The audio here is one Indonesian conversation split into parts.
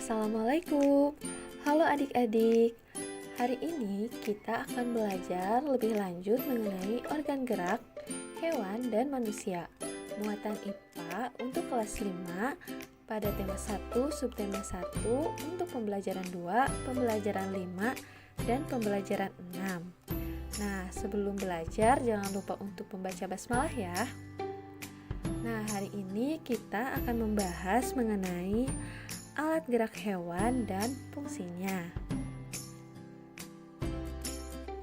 Assalamualaikum. Halo adik-adik. Hari ini kita akan belajar lebih lanjut mengenai organ gerak hewan dan manusia. Muatan IPA untuk kelas 5 pada tema 1, subtema 1 untuk pembelajaran 2, pembelajaran 5, dan pembelajaran 6. Nah, sebelum belajar jangan lupa untuk membaca basmalah ya. Nah, hari ini kita akan membahas mengenai alat gerak hewan dan fungsinya.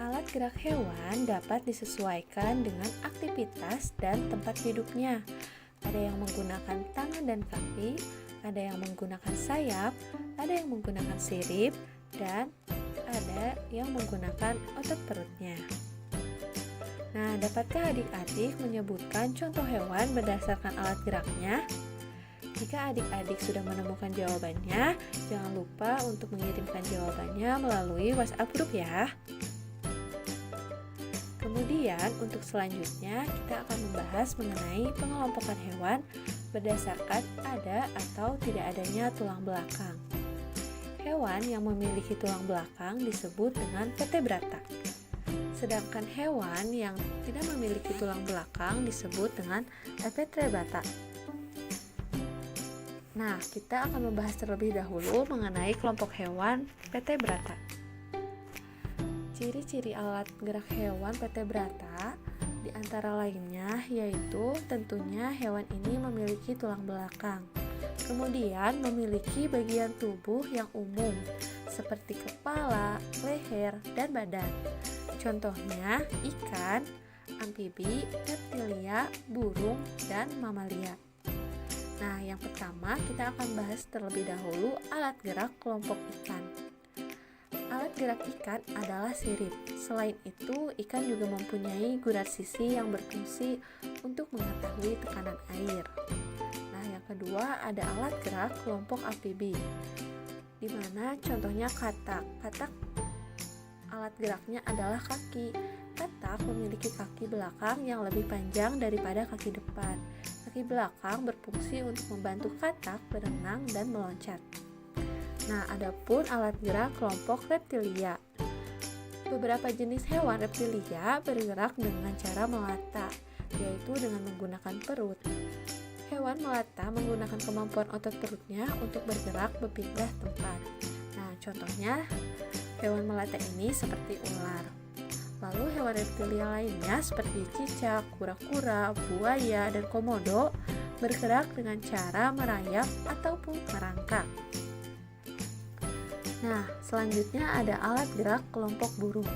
Alat gerak hewan dapat disesuaikan dengan aktivitas dan tempat hidupnya. Ada yang menggunakan tangan dan kaki, ada yang menggunakan sayap, ada yang menggunakan sirip, dan ada yang menggunakan otot perutnya. Nah, dapatkah adik-adik menyebutkan contoh hewan berdasarkan alat geraknya? Jika adik-adik sudah menemukan jawabannya, jangan lupa untuk mengirimkan jawabannya melalui WhatsApp grup ya. Kemudian, untuk selanjutnya kita akan membahas mengenai pengelompokan hewan berdasarkan ada atau tidak adanya tulang belakang. Hewan yang memiliki tulang belakang disebut dengan vertebrata. Sedangkan hewan yang tidak memiliki tulang belakang disebut dengan vertebrata. Nah, kita akan membahas terlebih dahulu mengenai kelompok hewan vertebrata. Ciri-ciri alat gerak hewan vertebrata di antara lainnya yaitu tentunya hewan ini memiliki tulang belakang. Kemudian memiliki bagian tubuh yang umum seperti kepala, leher, dan badan. Contohnya ikan, amfibi, reptilia, burung, dan mamalia. Nah, yang pertama kita akan bahas terlebih dahulu alat gerak kelompok ikan. Alat gerak ikan adalah sirip. Selain itu, ikan juga mempunyai gurar sisi yang berfungsi untuk mengetahui tekanan air. Nah, yang kedua ada alat gerak kelompok amfibi, di mana contohnya katak. Katak alat geraknya adalah kaki. Katak memiliki kaki belakang yang lebih panjang daripada kaki depan. Kaki belakang berfungsi untuk membantu katak berenang dan meloncat. Nah, adapun alat gerak kelompok reptilia. Beberapa jenis hewan reptilia bergerak dengan cara melata, yaitu dengan menggunakan perut. Hewan melata menggunakan kemampuan otot perutnya untuk bergerak berpindah tempat. Nah, contohnya hewan melata ini seperti ular. Lalu hewan reptilia lainnya seperti cicak, kura-kura, buaya, dan komodo bergerak dengan cara merayap ataupun merangkak. Nah, selanjutnya ada alat gerak kelompok burung.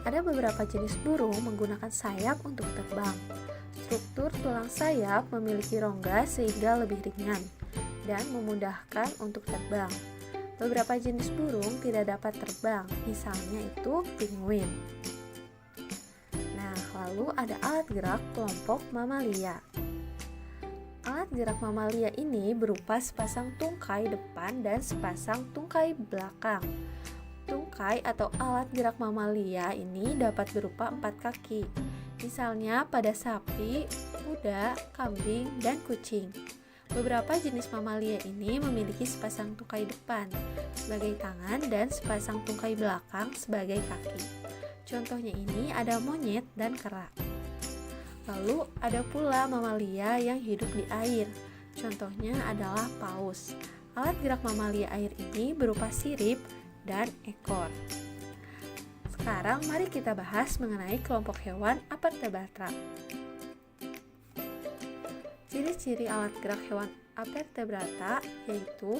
Ada beberapa jenis burung menggunakan sayap untuk terbang. Struktur tulang sayap memiliki rongga sehingga lebih ringan dan memudahkan untuk terbang. Beberapa jenis burung tidak dapat terbang, misalnya itu penguin. Nah, lalu ada alat gerak kelompok mamalia. Alat gerak mamalia ini berupa sepasang tungkai depan dan sepasang tungkai belakang. Tungkai atau alat gerak mamalia ini dapat berupa 4 kaki, misalnya pada sapi, kuda, kambing, dan kucing. Beberapa jenis mamalia ini memiliki sepasang tungkai depan sebagai tangan dan sepasang tungkai belakang sebagai kaki. Contohnya ini ada monyet dan kera. Lalu ada pula mamalia yang hidup di air. Contohnya adalah paus. Alat gerak mamalia air ini berupa sirip dan ekor. Sekarang mari kita bahas mengenai kelompok hewan avertebrata. Ciri-ciri alat gerak hewan avertebrata yaitu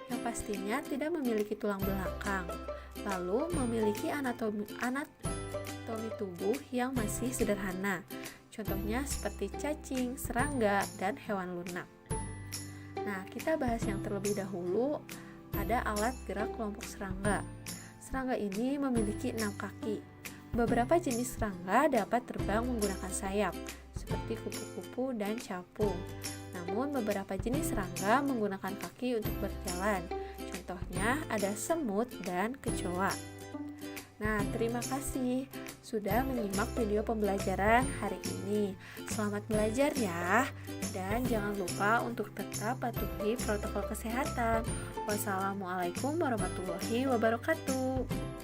yang pastinya tidak memiliki tulang belakang, lalu memiliki anatomi tubuh yang masih sederhana. Contohnya seperti cacing, serangga, dan hewan lunak. Nah, kita bahas yang terlebih dahulu ada alat gerak kelompok serangga. Serangga ini memiliki 6 kaki. Beberapa jenis serangga dapat terbang menggunakan sayap, seperti kupu-kupu dan capung. Namun beberapa jenis serangga menggunakan kaki untuk berjalan. Contohnya ada semut dan kecoa. Nah, terima kasih sudah menyimak video pembelajaran hari ini. Selamat belajar ya. Dan jangan lupa untuk tetap patuhi protokol kesehatan. Wassalamualaikum warahmatullahi wabarakatuh.